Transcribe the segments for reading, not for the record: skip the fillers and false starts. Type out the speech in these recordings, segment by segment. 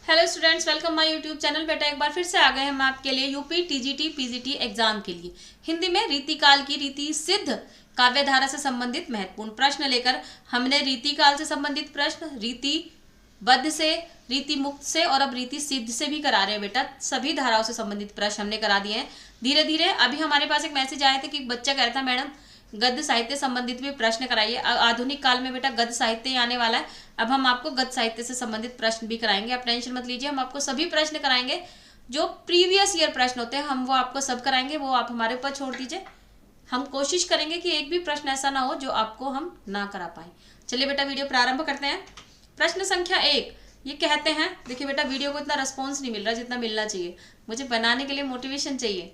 Hello students, welcome my YouTube channel. बेटा एक बार फिर से आ गए हम आपके लिए यूपी टीजीटी पीजीटी एग्जाम के लिए हिंदी में रीतिकाल की रीति सिद्ध काव्यधारा से संबंधित महत्वपूर्ण प्रश्न लेकर हमने रीतिकाल से संबंधित प्रश्न रीति बद्ध से, रीति मुक्त से और अब रीति सिद्ध से भी करा रहे हैं। बेटा सभी धाराओं से संबंधित प्रश्न हमने करा दिए हैं धीरे धीरे। अभी हमारे पास एक मैसेज आया था कि बच्चा कह रहा था मैडम गद्य साहित्य संबंधित भी प्रश्न कराइए। आधुनिक काल में बेटा गद्य साहित्य ही आने वाला है। अब हम आपको गद्य साहित्य से संबंधित प्रश्न भी कराएंगे, आप टेंशन मत लीजिए। हम आपको सभी प्रश्न कराएंगे, जो प्रीवियस ईयर प्रश्न होते हैं हम वो आपको सब कराएंगे, वो आप हमारे ऊपर छोड़ दीजिए। हम कोशिश करेंगे कि एक भी प्रश्न ऐसा ना हो जो आपको हम ना करा पाए। चलिए बेटा वीडियो प्रारंभ करते हैं। प्रश्न संख्या 1 ये कहते हैं, देखिए बेटा वीडियो को इतना रिस्पॉन्स नहीं मिल रहा जितना मिलना चाहिए, मुझे बनाने के लिए मोटिवेशन चाहिए।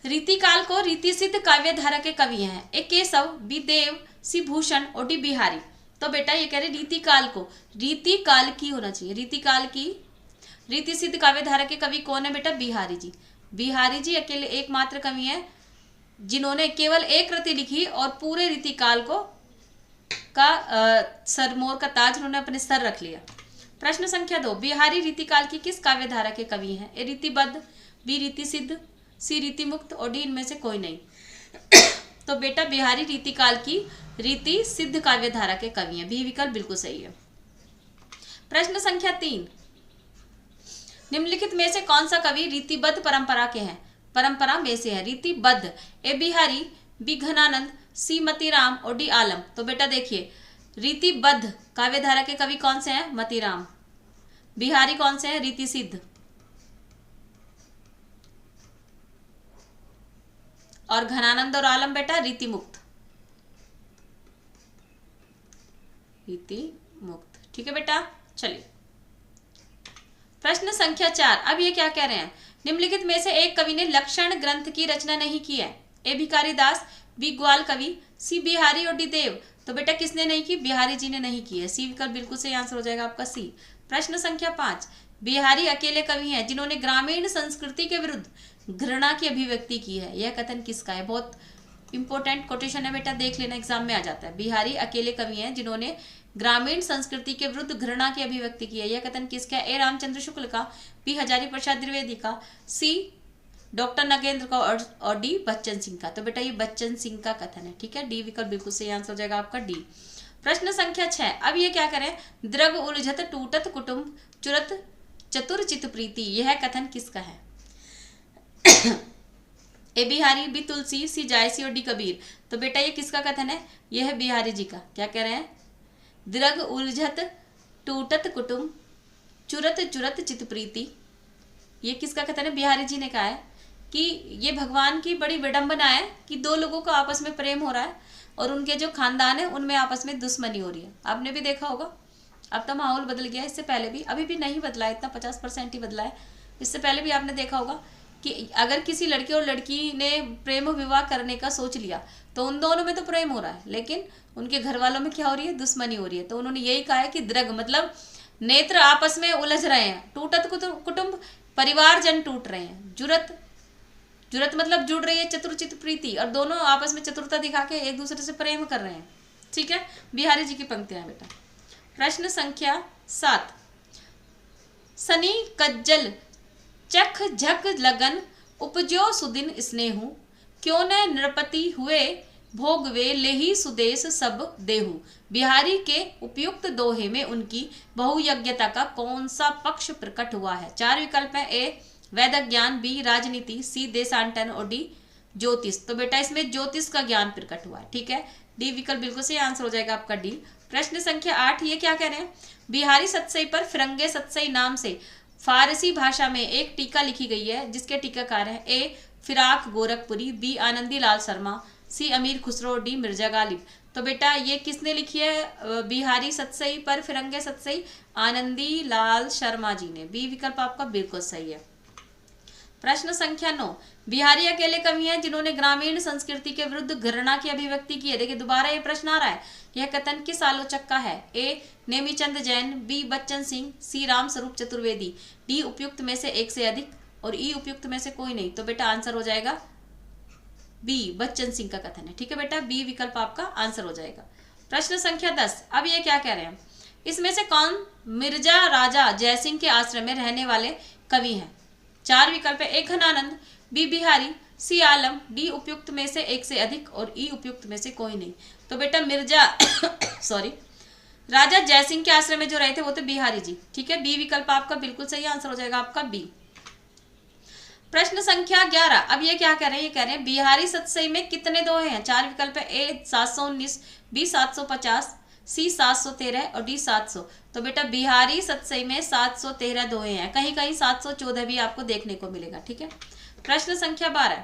रीतिकाल को रीति सिद्ध काव्य धारा के कवि हैं ए केशव, बी देव, सी भूषण और डी बिहारी। तो बेटा ये कह रहे रीतिकाल को, रीतिकाल की होना चाहिए, रीतिकाल की रीति सिद्ध काव्य धारा के कवि कौन है बेटा? बिहारी जी। बिहारी जी अकेले एकमात्र कवि हैं जिन्होंने केवल एक कृति लिखी और पूरे रीतिकाल को सरमोर का ताज उन्होंने अपने सर रख लिया। प्रश्न संख्या 2 बिहारी रीतिकाल की किस काव्य धारा के कवि हैं? ए रीतिबद्ध, बी रीति सिद्ध, सी रीति मुक्त और डी इनमें से कोई नहीं। तो बेटा बिहारी रीतिकाल की रीति सिद्ध काव्य धारा के कवि हैं, बी विकल्प बिल्कुल सही है। प्रश्न संख्या 3 निम्नलिखित में से कौन सा कवि रीतिबद्ध परंपरा के हैं? परंपरा में से है रीतिबद्ध, ए बिहारी, बी घनानंद, सी मतीराम और डी आलम। तो बेटा देखिए रीतिबद्ध काव्य धारा के कवि कौन से हैं? मतीराम। बिहारी कौन से हैं? रीति सिद्ध। और घनानंद और आलम बेटा रीति मुक्त, रीति मुक्त। ठीक है बेटा। चलिए प्रश्न संख्या 4 अब ये क्या कह रहे हैं? निम्नलिखित में से एक कवि ने लक्षण ग्रंथ की रचना नहीं की है। ए भिखारी दास, बी ग्वाल कवि, सी बिहारी और डी देव। तो बेटा किसने नहीं की? बिहारी जी ने नहीं की है, सी विकल्प बिल्कुल सही आंसर हो जाएगा आपका सी। प्रश्न संख्या 5 बिहारी अकेले कवि हैं जिन्होंने ग्रामीण संस्कृति के विरुद्ध घृणा की अभिव्यक्ति की है। यह कथन किसका है? बहुत इंपॉर्टेंट कोटेशन है बेटा, देख लेना एग्जाम में आ जाता है। बिहारी अकेले कवि हैं जिन्होंने ग्रामीण संस्कृति के विरुद्ध घृणा की अभिव्यक्ति की है। यह कथन किसका है? ए रामचंद्र शुक्ल का, बी हजारी प्रसाद द्विवेदी का, सी डॉक्टर नगेंद्र का और डी बच्चन सिंह का। तो बेटा ये बच्चन सिंह का कथन है। ठीक है, डी विकल्प बिल्कुल सही आंसर हो जाएगा आपका डी। प्रश्न संख्या 6 अब ये क्या करें? द्रग उलझत टूटत कुटुंब चुरत चतुर चित प्रीति, यह कथन किसका है? ए बिहारी, बी तुलसी, सी जायसी और डी कबीर। तो बेटा ये किसका कथन है? यह है बिहारी जी का। क्या कह रहे हैं? द्रग उलझत टूटत कुटुंब चुरत चुरत चित प्रीति, ये किसका कथन है? बिहारी जी ने कहा है कि ये भगवान की बड़ी विडंबना है कि दो लोगों का आपस में प्रेम हो रहा है और उनके जो खानदान है उनमें आपस में दुश्मनी हो रही है। आपने भी देखा होगा, अब तो माहौल बदल गया है, इससे पहले भी, अभी भी नहीं बदला है इतना, 50% ही बदला है। इससे पहले भी आपने देखा होगा कि अगर किसी लड़के और लड़की ने प्रेम विवाह करने का सोच लिया तो उन दोनों में तो प्रेम हो रहा है, लेकिन उनके घर वालों में क्या हो रही है? दुश्मनी हो रही है। तो उन्होंने यही कहा है कि द्रग मतलब नेत्र आपस में उलझ रहे हैं, टूटत कुटुंब परिवार जन टूट रहे हैं, जुरत जुरत मतलब जुड़ रही है चतुरचित प्रीति, और दोनों आपस में चतुरता दिखा के एक दूसरे से प्रेम कर रहे हैं। ठीक है, बिहारी जी की पंक्तियां बेटा। प्रश्न संख्या 7 सनी कज्जल चख झक लगन उपजो सुदिन स्नेहु, क्यों न नृपति हुए भोग वे लेही सुदेश सब देहु। बिहारी के उपयुक्त दोहे में उनकी बहुयज्ञता का कौन सा पक्ष प्रकट हुआ है? 4 विकल्प है। ए वैदिक ज्ञान, बी राजनीति, सी देशांटन और डी ज्योतिष। तो बेटा इसमें ज्योतिष का ज्ञान प्रकट हुआ है। ठीक है, डी विकल्प बिल्कुल सही आंसर हो जाएगा आपका डी। प्रश्न संख्या 8 ये क्या कह रहे हैं? बिहारी सतसई पर फिरंगे सतसई नाम से फारसी भाषा में एक टीका लिखी गई है जिसके टीकाकार हैं ए फिराक गोरखपुरी, बी आनंदी लाल शर्मा, सी अमीर खुसरो, डी मिर्जा गालिब। तो बेटा ये किसने लिखी है? बिहारी सतसई पर फिरंगे सतसई आनंदी लाल शर्मा जी ने, बी विकल्प आपका बिल्कुल सही है। प्रश्न संख्या 9 बिहारी अकेले कवि हैं जिन्होंने ग्रामीण संस्कृति के विरुद्ध घृणा की अभिव्यक्ति की है। देखिए दोबारा ये प्रश्न आ रहा है, यह कथन किस आलोचक का है? ए नेमीचंद जैन, बी बच्चन सिंह, सी राम स्वरूप चतुर्वेदी, डी उपयुक्त में से एक से अधिक और ई उपयुक्त में से कोई नहीं। तो बेटा आंसर हो जाएगा बी बच्चन सिंह का कथन है। ठीक है बेटा, बी विकल्प आपका आंसर हो जाएगा। प्रश्न संख्या 10 अब ये क्या कह रहे हैं? इसमें से कौन मिर्जा राजा जयसिंह के आश्रम में रहने वाले कवि हैं? 4 विकल्प है। ए घनानंद, बी बिहारी, सी आलम, डी उपयुक्त में से एक से अधिक और ई उपयुक्त में से कोई नहीं। तो बेटा मिर्जा सॉरी राजा जयसिंह के आश्रम में जो रहे थे वो थे बिहारी जी। ठीक है, बी विकल्प आपका बिल्कुल सही आंसर हो जाएगा आपका बी। प्रश्न संख्या 11। अब ये क्या कह रहे हैं? ये कह रहे हैं बिहारी सतसई में कितने दोहे हैं? 4 विकल्प है। ए 719, बी 750, सी 713 और डी 700। तो बेटा बिहारी सतसई में 713 दोहे हैं, कहीं कहीं 714 भी आपको देखने को मिलेगा। ठीक है। प्रश्न संख्या 12।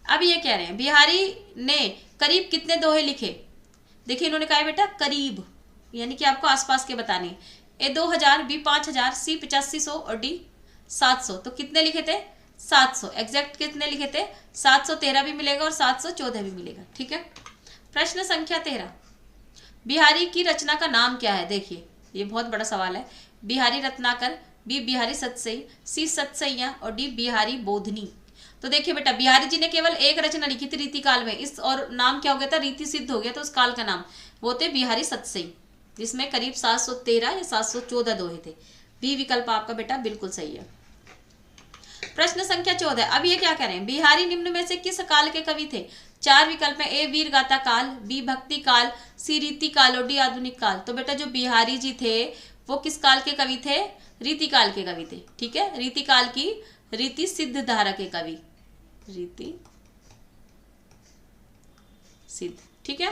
अब ये कह रहे हैं बिहारी ने करीब कितने दोहे लिखे? देखिए इन्होंने कहा है बेटा करीब, यानी कि आपको आसपास के बताने। ए 2000, बी 5000, सी 8500 और डी 700। तो कितने लिखे थे? 700। एग्जैक्ट कितने लिखे थे? 713 भी मिलेगा और 714 भी मिलेगा। ठीक है। प्रश्न संख्या 13। बिहारी की रचना का नाम क्या है? देखिए ये बहुत बड़ा सवाल है। बिहारी रत्नाकर, बी बिहारी सतसई, सी सतसैया और डी बिहारी बोधनी। तो देखिए बेटा बिहारी जी ने केवल एक रचना लिखी थी रीति काल में, इस और नाम क्या हो गया था? रीति सिद्ध हो गया। तो उस काल का नाम वो थे बिहारी सतसई, जिसमें करीब 713 या 714 दोहे थे। बी विकल्प आपका बेटा बिल्कुल सही है। प्रश्न संख्या 14। अब ये क्या कह रहे हैं? बिहारी निम्न में से किस काल के कवि थे? 4 विकल्प में। ए वीर गाथा काल, बी भक्ति काल, सी रीति काल और डी आधुनिक काल। तो बेटा जो बिहारी जी थे वो किस काल के कवि थे? रीति काल के कवि थे। ठीक है, रीति काल की रीति सिद्ध धारा के कवि, रीति सिद्ध। ठीक है।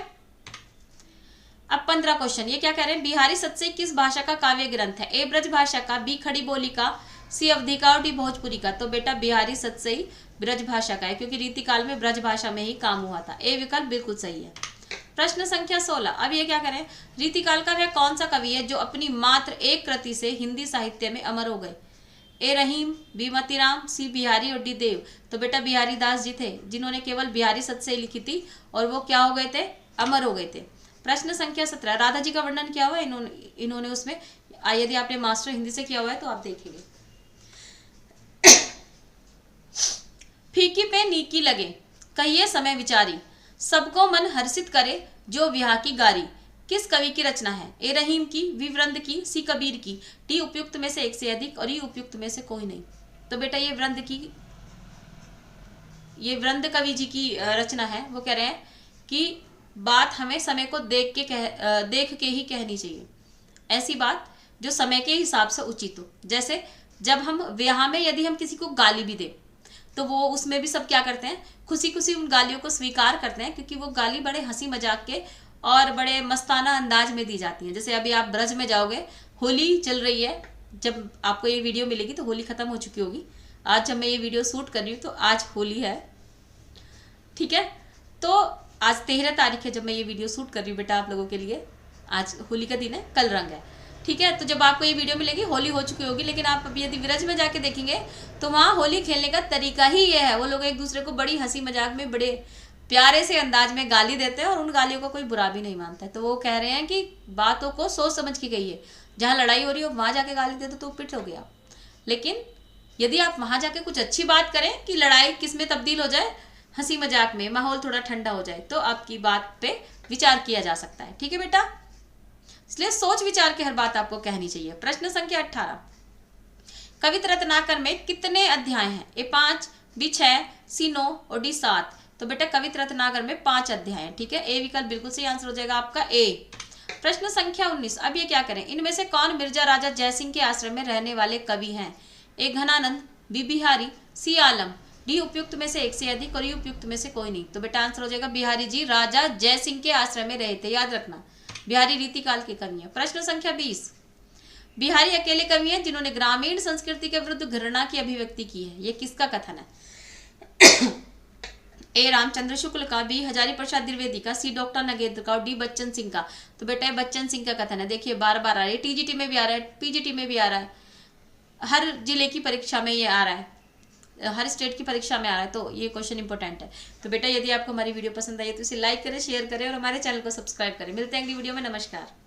अब 15 क्वेश्चन। ये क्या कह रहे हैं? बिहारी सतसई किस भाषा का काव्य ग्रंथ है? ए ब्रज भाषा का, बी खड़ी बोली का, सी अवधी का और डी भोजपुरी का। तो बेटा बिहारी सतसई ब्रज भाषा का है, क्योंकि रीति काल में ब्रज भाषा में ही काम हुआ था। ए विकल्प बिल्कुल सही है। प्रश्न संख्या 16। अब ये क्या करें? रीति काल का वह कौन सा कवि है जो अपनी मात्र एक कृति से हिंदी साहित्य में अमर हो गए? ए रहीम, बी मोतीराम, सी बिहारी और डी देव। तो बेटा बिहारी दास जी थे जिन्होंने केवल बिहारी सतसई लिखी थी और वो क्या हो गए थे? अमर हो गए थे। प्रश्न संख्या 17। राधा जी का वर्णन किया हुआ है इन्होंने उसमें। यदि आपने मास्टर हिंदी से किया हुआ है तो आप देखेंगे। फीकी पे नीकी लगे, कहिए समय विचारी, सबको मन हर्षित करे जो विवाह की गारी। किस कवि की रचना है? ए रहीम की, बी वृंद की, सी कबीर की, डी उपयुक्त में से एक से अधिक और ई उपयुक्त में से कोई नहीं। तो बेटा ये वृंद कवि जी की रचना है। वो कह रहे हैं कि बात हमें समय को देख के ही कहनी चाहिए, ऐसी बात जो समय के हिसाब से उचित हो। जैसे जब हम विवाह में यदि हम किसी को गाली भी दें तो वो उसमें भी सब क्या करते हैं? खुशी खुशी उन गालियों को स्वीकार करते हैं, क्योंकि वो गाली बड़े हंसी मजाक के और बड़े मस्ताना अंदाज में दी जाती है। जैसे अभी आप ब्रज में जाओगे, होली चल रही है, जब आपको ये वीडियो मिलेगी तो होली खत्म हो चुकी होगी। आज जब मैं ये वीडियो शूट कर रही हूँ तो आज होली है। ठीक है, तो आज 13 तारीख है जब मैं ये वीडियो शूट कर रही हूँ बेटा आप लोगों के लिए। आज होली का दिन है, कल रंग है। ठीक है, तो जब आपको ये वीडियो मिलेगी होली हो चुकी होगी, लेकिन आप अभी यदि ब्रज में जाके देखेंगे तो वहाँ होली खेलने का तरीका ही ये है। वो लोग एक दूसरे को बड़ी हंसी मजाक में बड़े प्यारे से अंदाज में गाली देते हैं और उन गालियों को कोई बुरा भी नहीं मानता है। तो वो कह रहे हैं कि बातों को सोच समझ के कहिए। जहाँ लड़ाई हो रही हो वहाँ जाके गाली दे दो तो पिट हो गया। लेकिन यदि आप वहाँ जाके कुछ अच्छी बात करें कि लड़ाई किस में तब्दील हो जाए, हंसी मजाक में, माहौल थोड़ा ठंडा हो जाए, तो आपकी बात पे विचार किया जा सकता है। ठीक है बेटा, इसलिए सोच विचार के हर बात आपको कहनी चाहिए। प्रश्न संख्या 18। कविता रत्नाकर में कितने अध्याय हैं? ए 5, बी 6, सी 9 और डी 7। तो बेटा कविता रत्नाकर में 5 अध्याय हैं। ठीक है, ए विकल्प बिल्कुल सही आंसर हो जाएगा आपका ए। प्रश्न संख्या 19। अब ये क्या करें? इनमें से कौन मिर्जा राजा जयसिंह के आश्रम में रहने वाले कवि हैं? ए घनानंद, बी बिहारी, सी आलम, डी उपयुक्त में से एक से अधिक और ई उपयुक्त में से कोई नहीं। तो बेटा आंसर हो जाएगा बिहारी जी राजा जयसिंह के आश्रम में रहे थे, याद रखना। बिहारी रीति काल के कवि हैं। प्रश्न संख्या 20। बिहारी अकेले कवि हैं जिन्होंने ग्रामीण संस्कृति के विरुद्ध घृणा की अभिव्यक्ति की है। ये किसका कथन है? ए रामचंद्र शुक्ल का, बी हजारी प्रसाद द्विवेदी का, सी डॉक्टर नगेंद्र का और डी बच्चन सिंह का। तो बेटा बच्चन सिंह का कथन है। देखिए बार बार आ रहा है, टीजीटी में भी आ रहा है, पीजीटी में भी आ रहा है, हर जिले की परीक्षा में ये आ रहा है, हर स्टेट की परीक्षा में आ रहा है। तो ये क्वेश्चन इंपॉर्टेंट है। तो बेटा यदि आपको हमारी वीडियो पसंद आई है तो इसे लाइक करें, शेयर करें और हमारे चैनल को सब्सक्राइब करें। मिलते हैं अगली वीडियो में। नमस्कार।